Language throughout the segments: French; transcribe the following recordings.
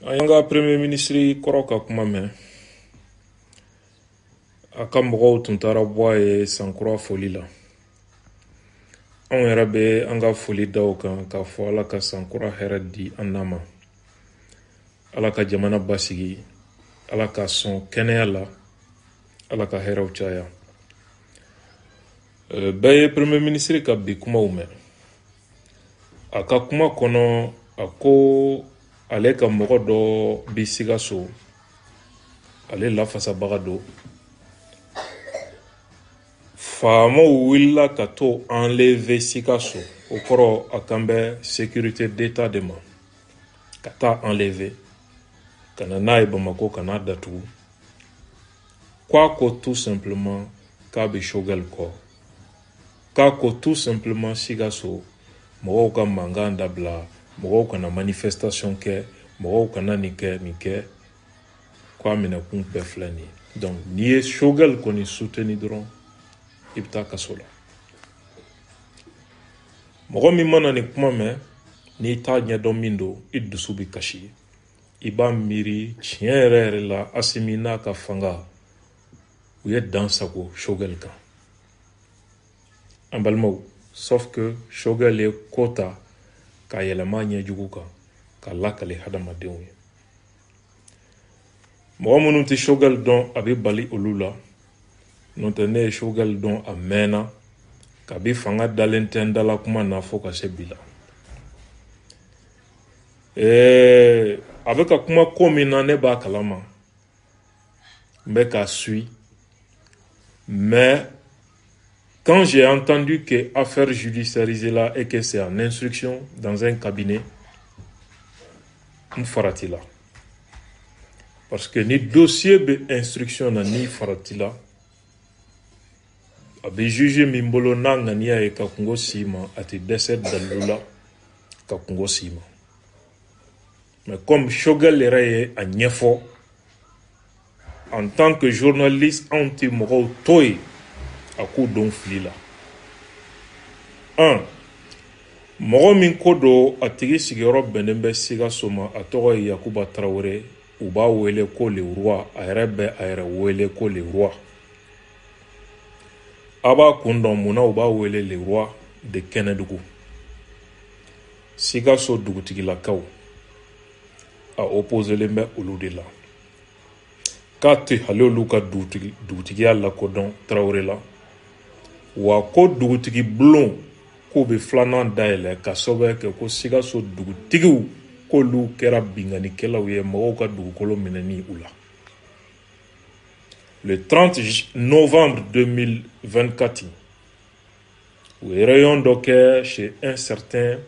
Ayanga Premier Ministre Koroka Kumame Akambo Tuntara Boye Sankura Folila On yɛrɛ anga foli da o kan k'a fɔ Ala ka sankura hɛrɛ di an n'a ma Ala ka jamana basigi Ala ka sɔn kɛnɛya la Ala ka hɛrɛw caya bɛɛ ye Premier Ministre ka bi kumaw mɛn a ka kuma kɔnɔ a ko ale ka mɔgɔ dɔ bi Sikaso ale lafasabaga don faamaw wulila ka to enlever Sikaso o kɔrɔ a kan bɛ sécurité d'état de ma ka taa enlever ka na n'a ye Bamako ka n'a datugu k'a ko tout simplement k'a bɛ Choguel kɔ k'a ko tout simplement Sikaso mɔgɔw ka mankan dabila mɔgɔw kana manifestation kɛ mɔgɔw kana nin kɛ k'a minɛkun bɛɛ filɛ nin ye donc n'i ye Choguel kɔni soutenir dɔrɔn i bɛ taa kaso la mɔgɔ min mana nin kuma mɛn n'i t'a ɲɛdɔn min don i dusu bɛ kasi i b'a miiri tiɲɛ yɛrɛ yɛrɛ la Asimi n'a ka fanga u ye dan sago Choguel kan an balimaw sauf que Choguel ye ko ta k'a yɛlɛma ɲɛjugu kan k'a lakale hadamadenw ye mɔgɔ minnu tɛ Choguel dɔn a bɛ bali olu la n'o tɛ ne ye Choguel dɔn a mɛnna kabi fanga dalen tɛ n dala kuma na fo ka se bi la a bɛ ka kuma ko min na ne b'a kalama n bɛ k'a suit mais quand j'ai entendu que affaire judiciarisée là et que c'est en instruction dans un cabinet n farati la parce que ni dossier bɛ instruction na ni farati la a bɛ juge min bolo n'a ŋaniya ye ka kungo s'i ma a tɛ dɛsɛ dalilu la ka kungo s'i ma mais comme Choguel yɛrɛ ye a ɲɛfɔ en tant que journaliste anw tɛ mɔgɔw to yen a k'u don fili la 1 mɔgɔ min ko don a tigi sigiyɔrɔ bɛnnen bɛ Sikaso ma a tɔgɔ ye Yakuba Tarawele u b'a wele ko le roi a yɛrɛ bɛ a yɛrɛ wele ko le roi a b'a kun dɔn munna u b'a wele le roi de Kɛnɛdugu Sikaso dugutigilakaw a opposelen bɛ olu de la k'a tɛ hali olu ka dugutigiya lakodɔn Tarawele la wa ko dugutigi bulon k'u bɛ filanan dayɛlɛ ka sababu kɛ ko Sikaso dugutigiw k'olu kɛra binganikɛlaw ye mɔgɔw ka dugukolo minɛni u la le 30 novembre 2024 u ye réunion dɔ kɛ chez un certain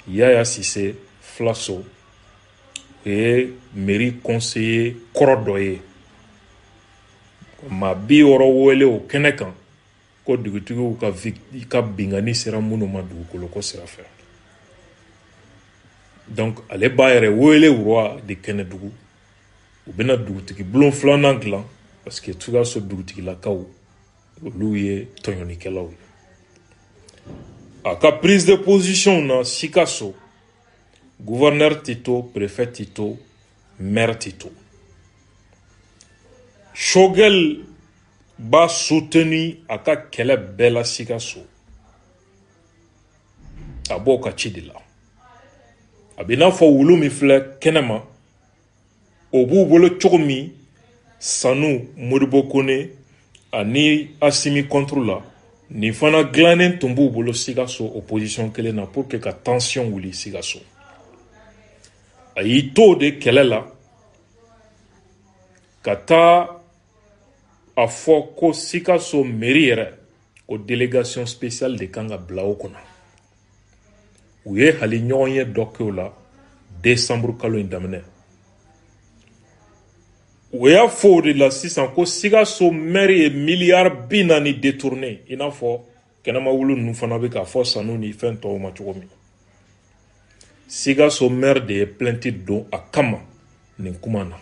Yaya Sise Flaso u ye mairie conseiller kɔrɔ dɔ ye maa 60 wele o kɛnɛ kan ko dugutigiw ka bingani sera minnu ma dugukolo ko sira fɛ donc ale b'a yɛrɛ wele roi de Kɛnɛdugu u bɛna dugutigi bulon filanan dilan parce que Sikaso dugutigilakaw olu ye tɔɲɔnikɛlaw ye a ka prise de position na Sikaso gouverneur Tito préfet Tito maire Tito Choguel b'a soutenu a ka kɛlɛ bɛɛ la Sikaso a b'o ka ci de la a bɛ n'a fɔ wulu min filɛ kɛnɛma o b'u bolo cogo min Sanu Modibo Kone ani Asimi contre la nin fana dilannen tun b'u bolo Sikaso opposition kelen na pour que ka tension wuli Sikaso a y'i to de kɛlɛ la ka taa a fɔ ko Sikaso mairie yɛrɛ ko délégation spéciale de kan ka bila o kɔnɔ u ye hali ɲɔgɔn ye dɔ kɛ o la décembre kalo in daminɛ u y'a fɔ o de la sisan ko Sikaso maire ye miliyari 40 détourné i n'a fɔ kɛnɛma wulu ninnu fana bɛ k'a fɔ Sanu ni fɛn tɔw ma cogo min Sikaso maire de ye plainte don a kama nin kuma na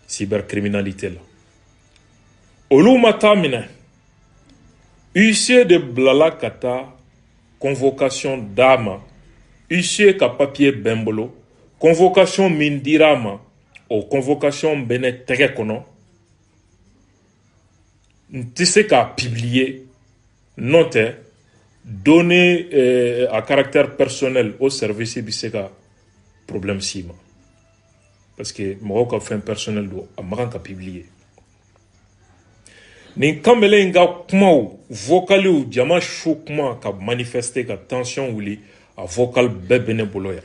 cybercriminalité la olu ma taa minɛ huissier de bilala ka taa convocation d'a ma huissier ka papier bɛ n bolo convocation mindirama o convocation bene tege kono ntise ka publier note donner à caractère personnel au service biseka problème sima parce que mo ka fin personnel do amakan ka publier ni kamele nga kuma vocal ou jama choukma ka manifester ka tension wuli a vocal bebene boloya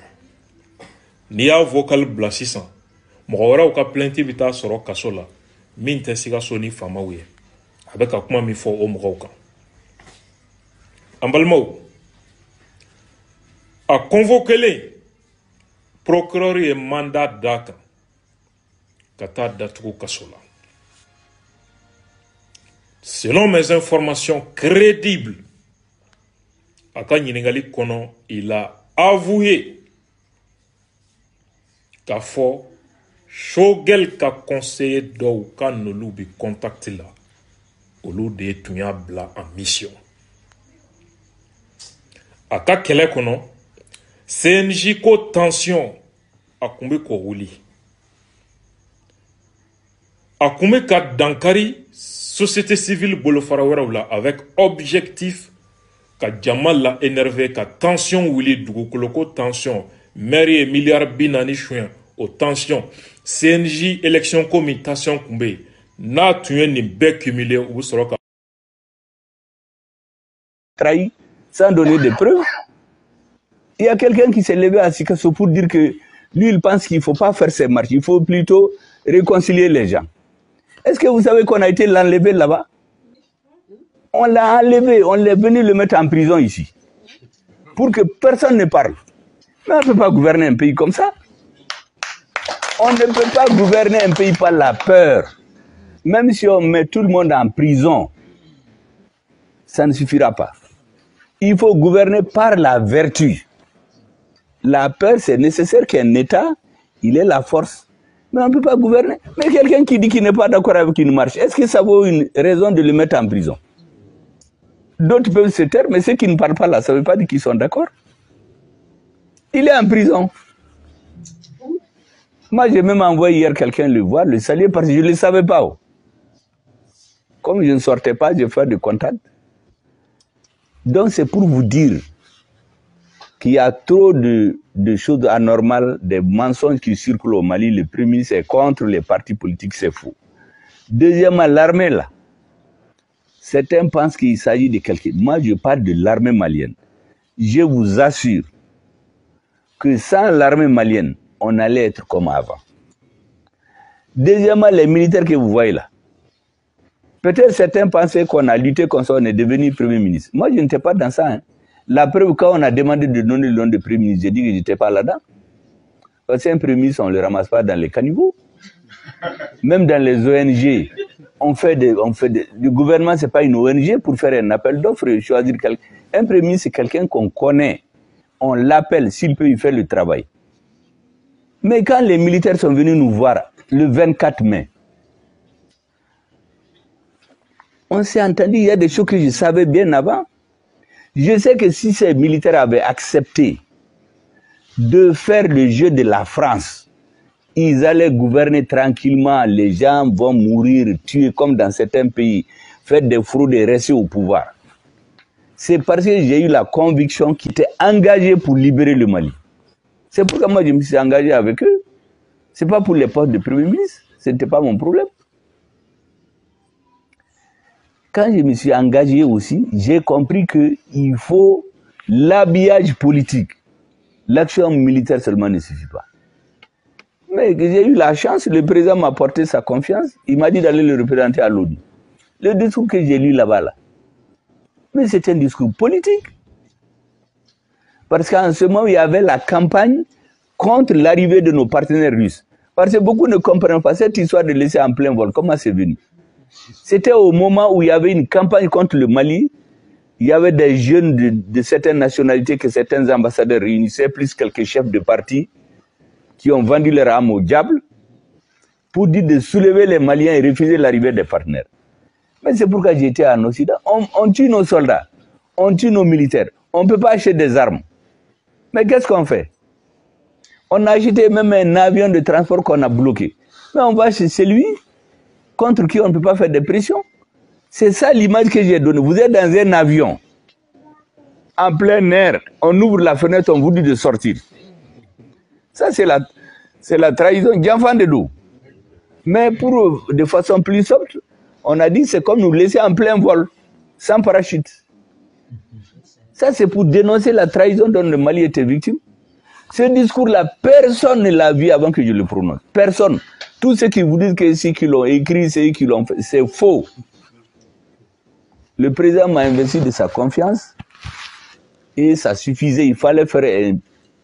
ni ya vocal bla 600 mo wara ka plainte bita soro kasola min te siga soni fama wiye avec kuma mi fo o mo ka ambalmo a convoqué les procureur et mandat d'aka kata datuko kasola. Selon mes informations crédibles, Aka Niningali Kono, il a avoué qu'a fait Shogel ka conseillé d'ou ka nolu bi contacté là au lieu de tunya bla en mission. Aka kele kono CNJ ko tension akumbe ko wuli. Akumbe ka dankari société civile bolofara avec objectif ka jamal la énervé ka tension wili dugukoloko tension mairie et milliard binani chouin au tension CNJ élection commutation kumbe na tuye ni be cumulé ou soroka trahi sans donner de preuves. Il y a quelqu'un qui s'est levé à Sikasso pour dire que lui il pense qu'il ne faut pas faire ces marches, il faut plutôt réconcilier les gens. Est-ce que vous savez qu'on a été l'enlever là-bas? On l'a enlevé, on est venu le mettre en prison ici. Pour que personne ne parle. Mais on ne peut pas gouverner un pays comme ça. On ne peut pas gouverner un pays par la peur. Même si on met tout le monde en prison, ça ne suffira pas. Il faut gouverner par la vertu. La peur, c'est nécessaire qu'un État, il ait la force. Mais on ne peut pas gouverner. Mais quelqu'un qui dit qu'il n'est pas d'accord avec une marche, est-ce que ça vaut une raison de le mettre en prison? D'autres peuvent se taire, mais ceux qui ne parlent pas là, ça ne veut pas dire qu'ils sont d'accord. Il est en prison. Moi, j'ai même envoyé hier quelqu'un le voir, le saluer, parce que je ne le savais pas. Comme je ne sortais pas, j'ai fait des contacts. Donc, c'est pour vous dire qu'il y a trop de choses anormales, des mensonges qui circulent au Mali. Le premier ministre est contre les partis politiques, c'est faux. Deuxièmement, l'armée là. Certains pensent qu'il s'agit de quelqu'un. Moi, je parle de l'armée malienne. Je vous assure que sans l'armée malienne, on allait être comme avant. Deuxièmement, les militaires que vous voyez là. Peut-être certains pensaient qu'on a lutté contre ça, on est devenu Premier ministre. Moi, je n'étais pas dans ça. Hein. La preuve, quand on a demandé de donner le nom de Premier ministre, j'ai dit que je n'étais pas là-dedans. Parce qu'un Premier ministre, on ne le ramasse pas dans les caniveaux. Même dans les ONG, le gouvernement, ce n'est pas une ONG pour faire un appel d'offres et choisir quelqu'un. Un Premier ministre, c'est quelqu'un qu'on connaît. On l'appelle s'il peut y faire le travail. Mais quand les militaires sont venus nous voir le 24 mai, on s'est entendu, il y a des choses que je savais bien avant. Je sais que si ces militaires avaient accepté de faire le jeu de la France, ils allaient gouverner tranquillement, les gens vont mourir, tués comme dans certains pays, faire des fraudes et rester au pouvoir. C'est parce que j'ai eu la conviction qu'ils étaient engagés pour libérer le Mali. C'est pourquoi moi je me suis engagé avec eux. Ce n'est pas pour les postes de Premier ministre, ce n'était pas mon problème. Quand je me suis engagé aussi, j'ai compris qu'il faut l'habillage politique. L'action militaire seulement ne suffit pas. Mais j'ai eu la chance, le président m'a porté sa confiance, il m'a dit d'aller le représenter à l'ONU. Le discours que j'ai lu là-bas, là, mais c'est un discours politique. Parce qu'en ce moment, il y avait la campagne contre l'arrivée de nos partenaires russes. Parce que beaucoup ne comprennent pas cette histoire de laisser en plein vol. Comment c'est venu? C'était au moment où il y avait une campagne contre le Mali. Il y avait des jeunes de certaines nationalités que certains ambassadeurs réunissaient, plus quelques chefs de parti qui ont vendu leur âme au diable pour dire de soulever les Maliens et refuser l'arrivée des partenaires. Mais c'est pourquoi j'étais en Occident. On tue nos soldats, on tue nos militaires. On ne peut pas acheter des armes. Mais qu'est-ce qu'on fait? On a acheté même un avion de transport qu'on a bloqué. Mais on va chez celui contre qui on ne peut pas faire de pression. C'est ça l'image que j'ai donnée. Vous êtes dans un avion, en plein air, on ouvre la fenêtre, on vous dit de sortir. Ça, c'est la trahison d'enfant de dos. Mais pour, de façon plus soft, on a dit c'est comme nous laisser en plein vol, sans parachute. Ça, c'est pour dénoncer la trahison dont le Mali était victime. Ce discours-là, personne ne l'a vu avant que je le prononce. Personne. Tous ceux qui vous disent que c'est eux qui l'ont écrit, c'est eux qui l'ont fait, c'est faux. Le président m'a investi de sa confiance et ça suffisait. Il fallait faire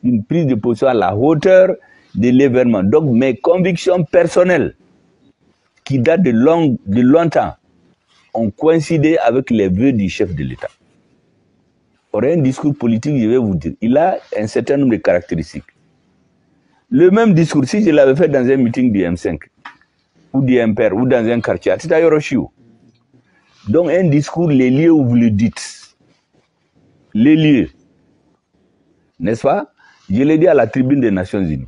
une prise de position à la hauteur de l'événement. Donc mes convictions personnelles, qui datent de longtemps, ont coïncidé avec les vœux du chef de l'État. Or, un discours politique, je vais vous dire, il a un certain nombre de caractéristiques. Le même discours, si je l'avais fait dans un meeting du M5, ou du MPR, ou dans un quartier, c'est à Yoroshio. Donc, un discours, les lieux où vous le dites, les lieux, n'est-ce pas? Je l'ai dit à la tribune des Nations Unies.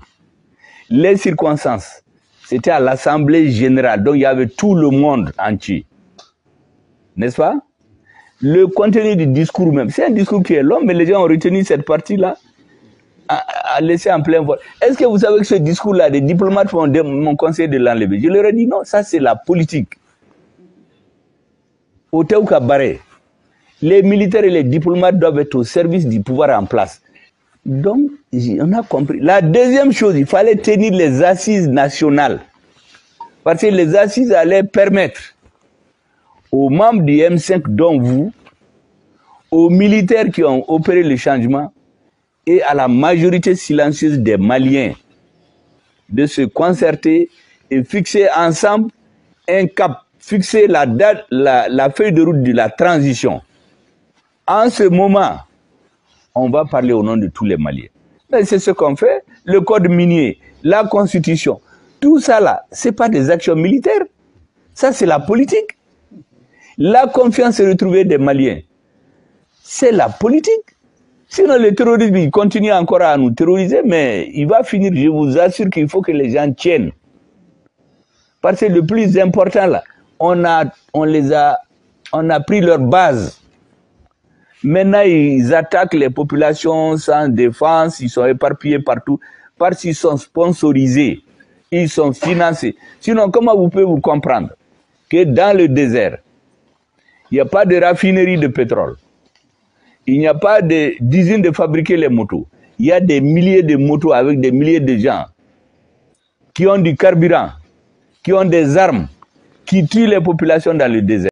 Les circonstances, c'était à l'Assemblée générale, donc il y avait tout le monde entier, n'est-ce pas? Le contenu du discours même, c'est un discours qui est long, mais les gens ont retenu cette partie-là, à laisser en plein vol. Est-ce que vous savez que ce discours-là, des diplomates m'ont conseillé de l'enlever? Je leur ai dit non, ça c'est la politique. Au Théouka Baré, les militaires et les diplomates doivent être au service du pouvoir en place. Donc, on a compris. La deuxième chose, il fallait tenir les assises nationales. Parce que les assises allaient permettre aux membres du M5 dont vous, aux militaires qui ont opéré le changement et à la majorité silencieuse des Maliens de se concerter et fixer ensemble un cap, fixer la date, la feuille de route de la transition. En ce moment, on va parler au nom de tous les Maliens. Mais c'est ce qu'on fait, le code minier, la constitution, tout ça là, ce n'est pas des actions militaires. Ça, c'est la politique. La confiance retrouvée des Maliens, c'est la politique. Sinon, le terrorisme, il continue encore à nous terroriser, mais il va finir, je vous assure qu'il faut que les gens tiennent. Parce que le plus important là, on a pris leur base. Maintenant, ils attaquent les populations sans défense, ils sont éparpillés partout, parce qu'ils sont sponsorisés, ils sont financés. Sinon, comment vous pouvez vous comprendre que dans le désert, il n'y a pas de raffinerie de pétrole, il n'y a pas d'usine de fabriquer les motos, il y a des milliers de motos avec des milliers de gens qui ont du carburant, qui ont des armes, qui tuent les populations dans le désert.